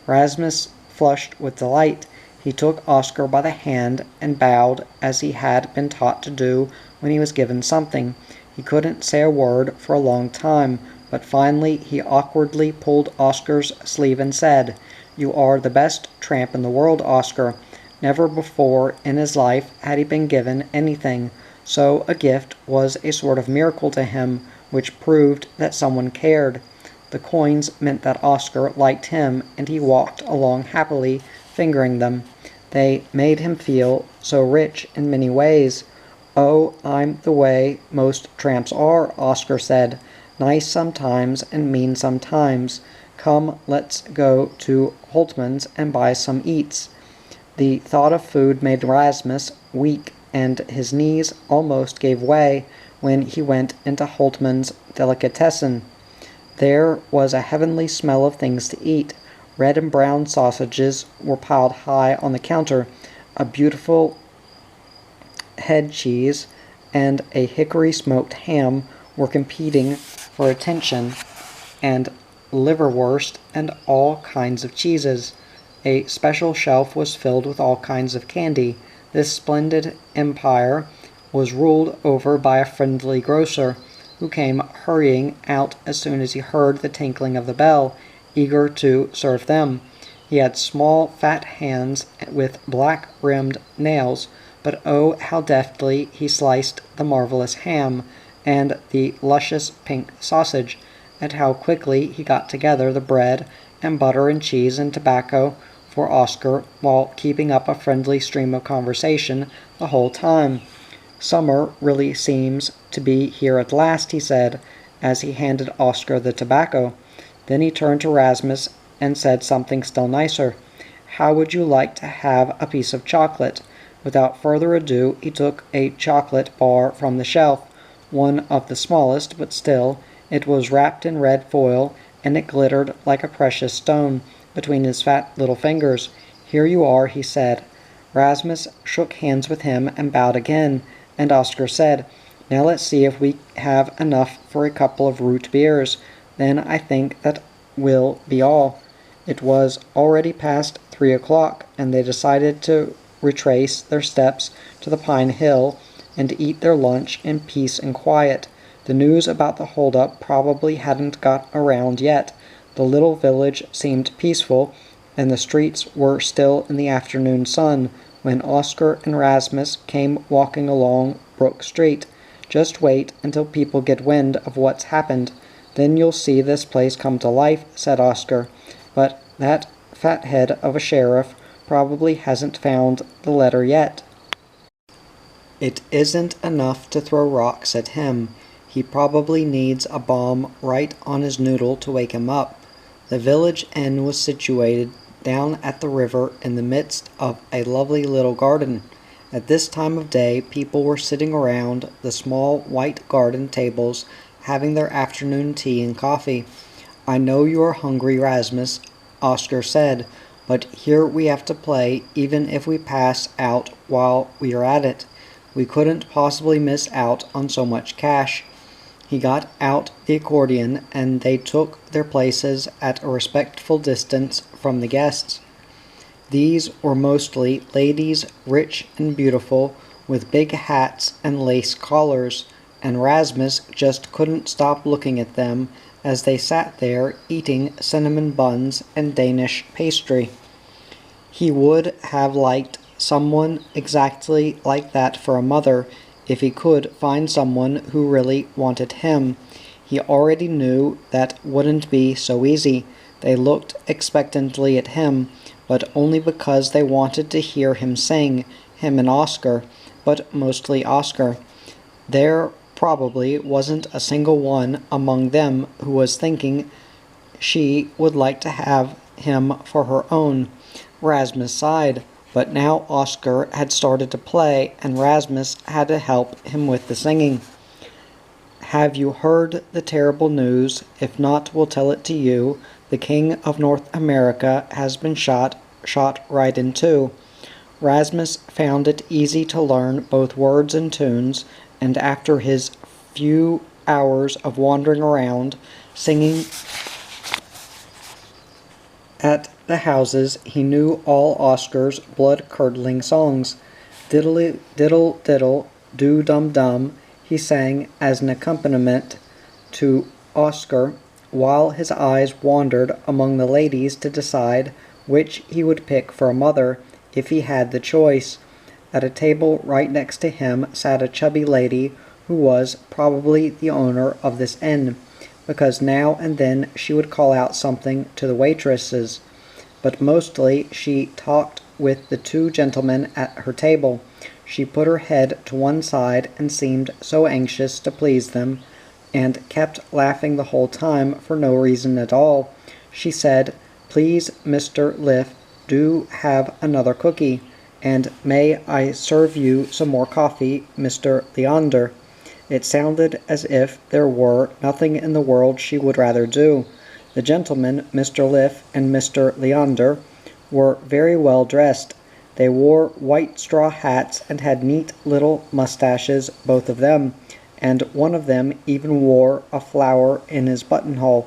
Rasmus flushed with delight. He took Oscar by the hand and bowed as he had been taught to do when he was given something. He couldn't say a word for a long time, but finally he awkwardly pulled Oscar's sleeve and said, "You are the best tramp in the world, Oscar." Never before in his life had he been given anything, so a gift was a sort of miracle to him, which proved that someone cared. The coins meant that Oscar liked him, and he walked along happily, fingering them. They made him feel so rich in many ways. "Oh, I'm the way most tramps are," Oscar said. "Nice sometimes and mean sometimes. Come, let's go to Holtman's and buy some eats." The thought of food made Rasmus weak, and his knees almost gave way when he went into Holtman's delicatessen. There was a heavenly smell of things to eat. Red and brown sausages were piled high on the counter. A beautiful head cheese and a hickory smoked ham were competing for attention, and liverwurst and all kinds of cheeses. A special shelf was filled with all kinds of candy. This splendid empire was ruled over by a friendly grocer, who came hurrying out as soon as he heard the tinkling of the bell, eager to serve them. He had small, fat hands with black-rimmed nails, but oh, how deftly he sliced the marvelous ham and the luscious pink sausage, and how quickly he got together the bread and butter and cheese and tobacco for Oscar, while keeping up a friendly stream of conversation the whole time. "Summer really seems to be here at last," he said, as he handed Oscar the tobacco. Then he turned to Rasmus and said something still nicer. "How would you like to have a piece of chocolate?" Without further ado, he took a chocolate bar from the shelf, one of the smallest, but still, it was wrapped in red foil, and it glittered like a precious stone between his fat little fingers. "Here you are," he said. Rasmus shook hands with him and bowed again, and Oscar said, "Now let's see if we have enough for a couple of root beers. Then I think that will be all." It was already past 3 o'clock, and they decided to retrace their steps to the Pine Hill and eat their lunch in peace and quiet. The news about the holdup probably hadn't got around yet. The little village seemed peaceful, and the streets were still in the afternoon sun when Oscar and Rasmus came walking along Brook Street. "Just wait until people get wind of what's happened. Then you'll see this place come to life," said Oscar. "But that fathead of a sheriff probably hasn't found the letter yet. It isn't enough to throw rocks at him. He probably needs a bomb right on his noodle to wake him up." The village inn was situated down at the river in the midst of a lovely little garden. At this time of day people were sitting around the small white garden tables having their afternoon tea and coffee. "I know you are hungry, Rasmus," Oscar said, "but here we have to play even if we pass out while we are at it. We couldn't possibly miss out on so much cash." He got out the accordion, and they took their places at a respectful distance from the guests. These were mostly ladies, rich and beautiful, with big hats and lace collars, and Rasmus just couldn't stop looking at them as they sat there eating cinnamon buns and Danish pastry. He would have liked someone exactly like that for a mother, if he could find someone who really wanted him. He already knew that wouldn't be so easy. They looked expectantly at him, but only because they wanted to hear him sing, him and Oscar, but mostly Oscar. There probably wasn't a single one among them who was thinking she would like to have him for her own. Rasmus sighed. But now Oscar had started to play, and Rasmus had to help him with the singing. "Have you heard the terrible news? If not, we'll tell it to you. The King of North America has been shot right in two." Rasmus found it easy to learn both words and tunes, and after his few hours of wandering around, singing at the houses, he knew all Oscar's blood-curdling songs. "Diddly diddle diddle, do dum dum," he sang as an accompaniment to Oscar, while his eyes wandered among the ladies to decide which he would pick for a mother if he had the choice. At a table right next to him sat a chubby lady who was probably the owner of this inn, because now and then she would call out something to the waitresses, but mostly she talked with the two gentlemen at her table. She put her head to one side and seemed so anxious to please them, and kept laughing the whole time for no reason at all. She said, "Please, Mr. Liff, do have another cookie, and may I serve you some more coffee, Mr. Leander?" It sounded as if there were nothing in the world she would rather do. The gentlemen, Mr. Liff and Mr. Leander, were very well dressed. They wore white straw hats and had neat little mustaches, both of them, and one of them even wore a flower in his buttonhole.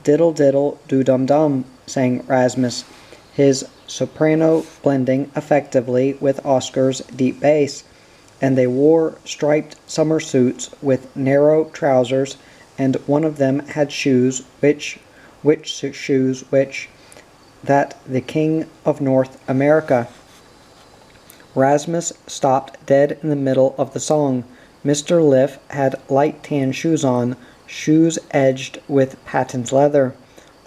"Diddle diddle do dum dum," sang Rasmus, his soprano blending effectively with Oscar's deep bass, and they wore striped summer suits with narrow trousers, and one of them had shoes which that the King of North America. Rasmus stopped dead in the middle of the song. Mr. Liff had light tan shoes on, shoes edged with patent leather.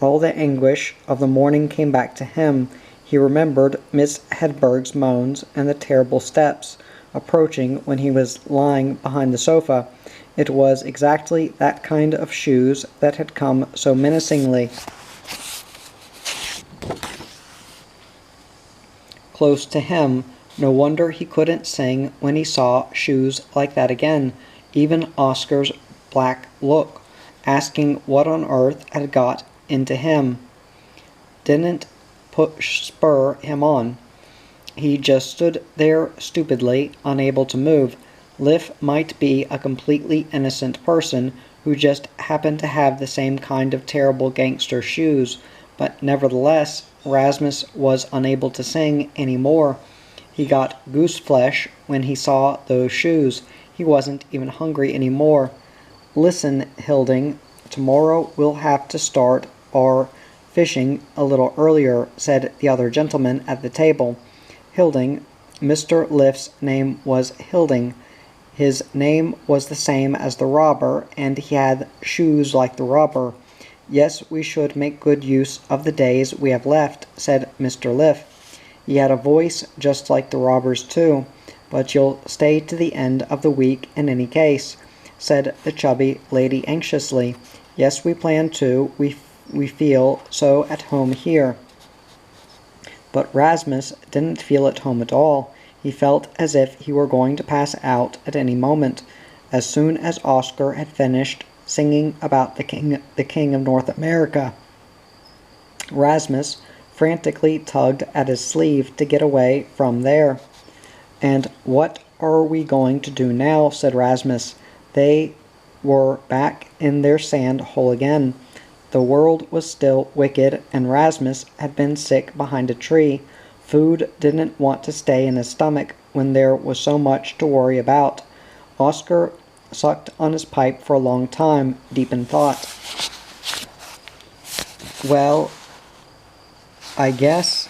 All the anguish of the morning came back to him. He remembered Miss Hedberg's moans and the terrible steps approaching when he was lying behind the sofa. It was exactly that kind of shoes that had come so menacingly close to him. No wonder he couldn't sing when he saw shoes like that again. Even Oscar's black look, asking what on earth had got into him, didn't spur him on. He just stood there stupidly, unable to move. Liff might be a completely innocent person who just happened to have the same kind of terrible gangster shoes, but nevertheless, Rasmus was unable to sing any more. He got goose flesh when he saw those shoes. He wasn't even hungry anymore. "Listen, Hilding, tomorrow we'll have to start our fishing a little earlier," said the other gentleman at the table. Hilding, Mr. Liff's name was Hilding. His name was the same as the robber, and he had shoes like the robber. "Yes, we should make good use of the days we have left," said Mr. Liff. He had a voice just like the robber's too. "But you'll stay to the end of the week in any case," said the chubby lady anxiously. "Yes, we plan to. We feel so at home here." But Rasmus didn't feel at home at all. He felt as if he were going to pass out at any moment. As soon as Oscar had finished singing about the king of North America, Rasmus frantically tugged at his sleeve to get away from there. "And what are we going to do now?" said Rasmus. They were back in their sand hole again. The world was still wicked, and Rasmus had been sick behind a tree. Food didn't want to stay in his stomach when there was so much to worry about. Oscar sucked on his pipe for a long time, deep in thought. "Well, I guess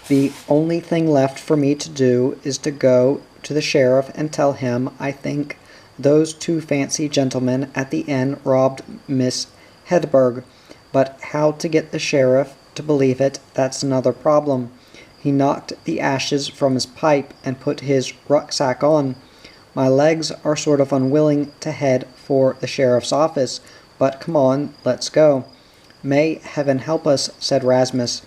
the only thing left for me to do is to go to the sheriff and tell him I think those two fancy gentlemen at the inn robbed Miss Hedberg. But how to get the sheriff to believe it, that's another problem." He knocked the ashes from his pipe and put his rucksack on. "My legs are sort of unwilling to head for the sheriff's office, but come on, let's go." "May heaven help us," said Rasmus.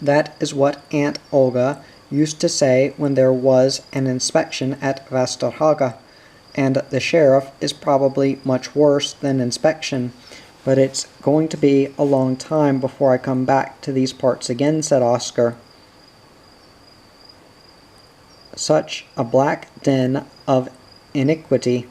"That is what Aunt Olga used to say when there was an inspection at Vesterhaga. And the sheriff is probably much worse than inspection. But it's going to be a long time before I come back to these parts again," said Oscar. "Such a black den of iniquity.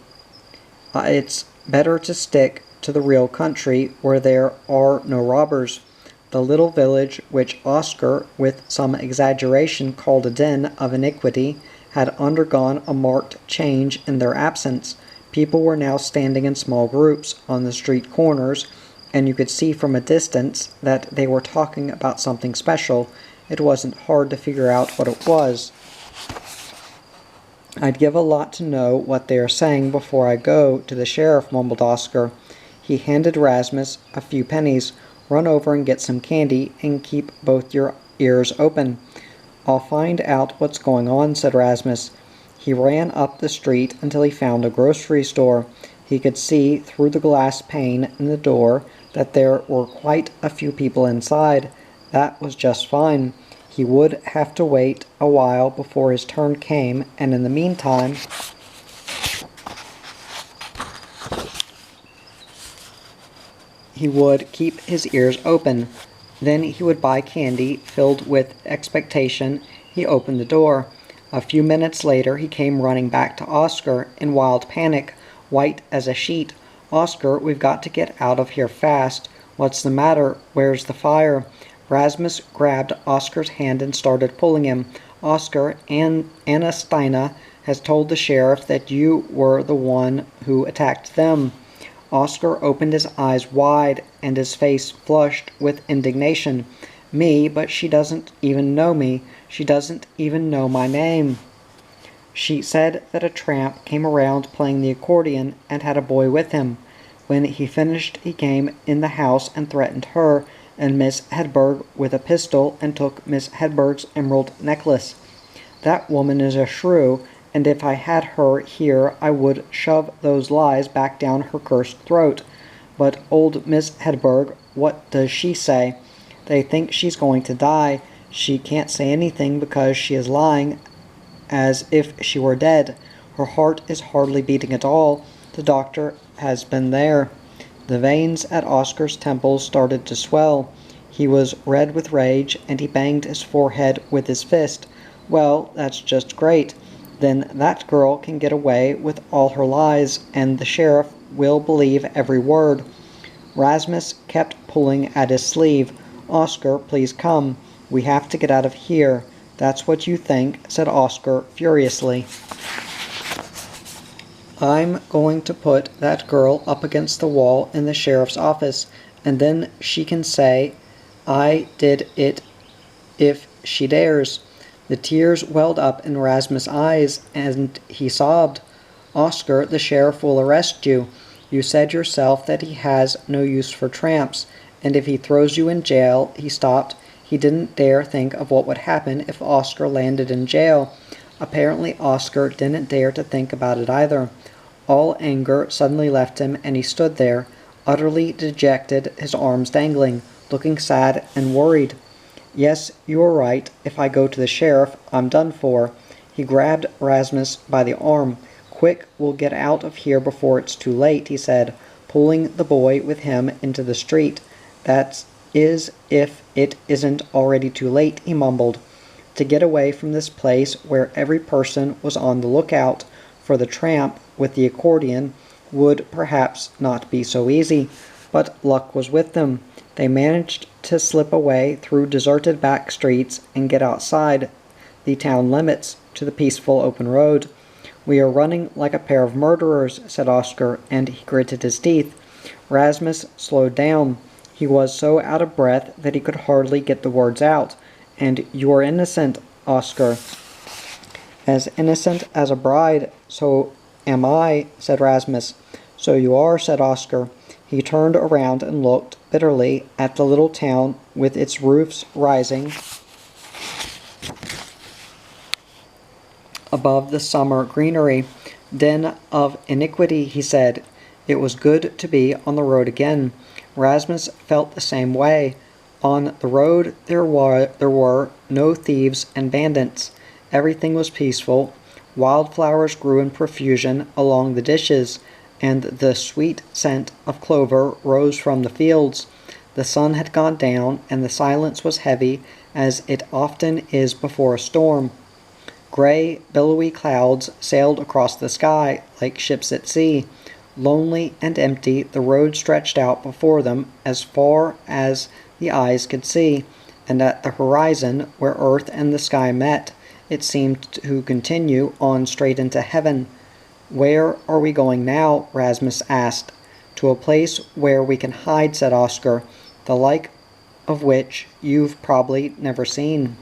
It's better to stick to the real country where there are no robbers." The little village which Oscar, with some exaggeration, called a den of iniquity, had undergone a marked change in their absence. People were now standing in small groups on the street corners, and you could see from a distance that they were talking about something special. It wasn't hard to figure out what it was. "I'd give a lot to know what they are saying before I go to the sheriff," mumbled Oscar. He handed Rasmus a few pennies. "Run over and get some candy, and keep both your ears open." "I'll find out what's going on," said Rasmus. He ran up the street until he found a grocery store. He could see through the glass pane in the door that there were quite a few people inside. That was just fine. He would have to wait a while before his turn came, and in the meantime, he would keep his ears open. Then he would buy candy. Filled with expectation, he opened the door. A few minutes later, he came running back to Oscar in wild panic, white as a sheet. "Oscar, we've got to get out of here fast." "What's the matter? Where's the fire?" Rasmus grabbed Oscar's hand and started pulling him. "Oscar, Anna Steina has told the sheriff that you were the one who attacked them." Oscar opened his eyes wide, and his face flushed with indignation. "Me? But she doesn't even know me. She doesn't even know my name. She said that a tramp came around playing the accordion and had a boy with him. When he finished, he came in the house and threatened her and Miss Hedberg with a pistol and took Miss Hedberg's emerald necklace. That woman is a shrew, and if I had her here I would shove those lies back down her cursed throat. But old Miss Hedberg, what does she say? They think she's going to die. She can't say anything because she is lying as if she were dead. Her heart is hardly beating at all. The doctor has been there." The veins at Oscar's temples started to swell. He was red with rage, and he banged his forehead with his fist. "Well, that's just great. Then that girl can get away with all her lies, and the sheriff will believe every word." Rasmus kept pulling at his sleeve. "Oscar, please come. We have to get out of here." "That's what you think," said Oscar furiously. "I'm going to put that girl up against the wall in the sheriff's office, and then she can say I did it if she dares." The tears welled up in Rasmus' eyes, and he sobbed. "Oscar, the sheriff will arrest you. You said yourself that he has no use for tramps, and if he throws you in jail—" He stopped. He didn't dare think of what would happen if Oscar landed in jail. Apparently Oscar didn't dare to think about it either. All anger suddenly left him, and he stood there, utterly dejected, his arms dangling, looking sad and worried. "Yes, you are right. If I go to the sheriff, I'm done for." He grabbed Rasmus by the arm. "Quick, we'll get out of here before it's too late," he said, pulling the boy with him into the street. "That is, if it isn't already too late," he mumbled. To get away from this place where every person was on the lookout for the tramp with the accordion would perhaps not be so easy, but luck was with them. They managed to slip away through deserted back streets and get outside the town limits to the peaceful open road. "We are running like a pair of murderers," said Oscar, and he gritted his teeth. Rasmus slowed down. He was so out of breath that he could hardly get the words out. "And you are innocent, Oscar." "As innocent as a bride, so am I," said Rasmus. "So you are," said Oscar. He turned around and looked bitterly at the little town with its roofs rising above the summer greenery. "Den of iniquity," he said. It was good to be on the road again. Rasmus felt the same way. On the road there were no thieves and bandits. Everything was peaceful. Wildflowers grew in profusion along the ditches, and the sweet scent of clover rose from the fields. The sun had gone down, and the silence was heavy, as it often is before a storm. Gray, billowy clouds sailed across the sky like ships at sea. Lonely and empty, the road stretched out before them as far as the eyes could see, and at the horizon, where earth and the sky met, it seemed to continue on straight into heaven. "Where are we going now?" Rasmus asked. "To a place where we can hide," said Oscar, "the like of which you've probably never seen."